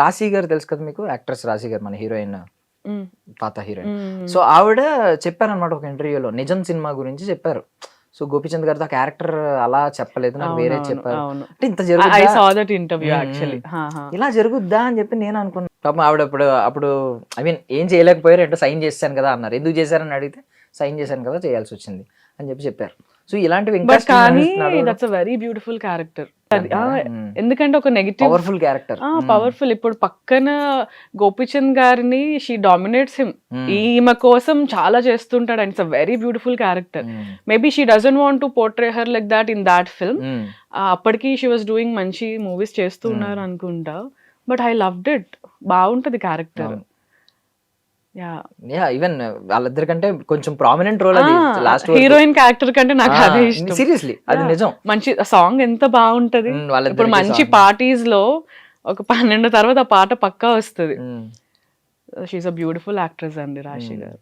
రాశి గారు తెలుసు కదా మీకు, యాక్ట్రెస్ రాశి గారు, మన హీరోయిన్, మ్మ్. పాత హీరోయిన్. మ్మ్. సో ఆవిడ చెప్పారనమాట ఒక ఇంటర్వ్యూలో, నిజం సినిమా గురించి చెప్పారు. సో గోపీచంద్ గారితో ఆ క్యారెక్టర్ అలా చెప్పలేదు, నాకు వేరే అవునవును, చెప్పారు అవును. అంటే ఇంత I జరుగుద్దా, saw that interview hmm, actually. ఇలా జరుగుద్దా అని చెప్పి నేను అనుకున్నాను. పాపం ఆవిడ అప్పుడు ఐ మీన్ ఏం చేయలేకపోయారు, ఏంటో సైన్ చేశాను కదా అన్నారు. ఎందుకు చేశారని అడిగితే సైన్ చేశాను కదా, చేయాల్సి వచ్చింది అని చెప్పి చెప్పారు. సో ఇలాంటివి ఇంకా బట్ కానీ దట్స్ అ వెరీ బ్యూటిఫల్ క్యారెక్టర్. ఎందుకంటే ఒక నెగిటివ్ పవర్ఫుల్ క్యారెక్టర్. పవర్ఫుల్. ఇప్పుడు పక్కన గోపీచంద్ గారిని షీ డామినేట్స్ హిమ్. ఈమె కోసం చాలా చేస్తుంటాడు and it's a very beautiful character. Maybe she doesn't want to portray her like that in that film. అప్పటికి షీ వాస్ డూయింగ్ మంచి మూవీస్ చేస్తూ ఉన్నారు అనుకుంటా. But I loved it. బాగుంటది క్యారెక్టర్. ఈవెన్ వాళ్ళిద్దరికంటే కొంచెం ప్రామినెంట్ రోల్ అది లాస్ట్ హీరోయిన్ క్యారెక్టర్ కంటే నాకు అదే ఇష్టం. సీరియస్లీ అది నిజం. మంచి సాంగ్ ఎంత బాగుంటది. ఇప్పుడు మంచి పార్టీస్ లో ఒక 12 తర్వాత ఆ పాట పక్కా వస్తుంది. షీఈస్ అ బ్యూటిఫుల్ యాక్ట్రెస్ అండి రాశి గారు.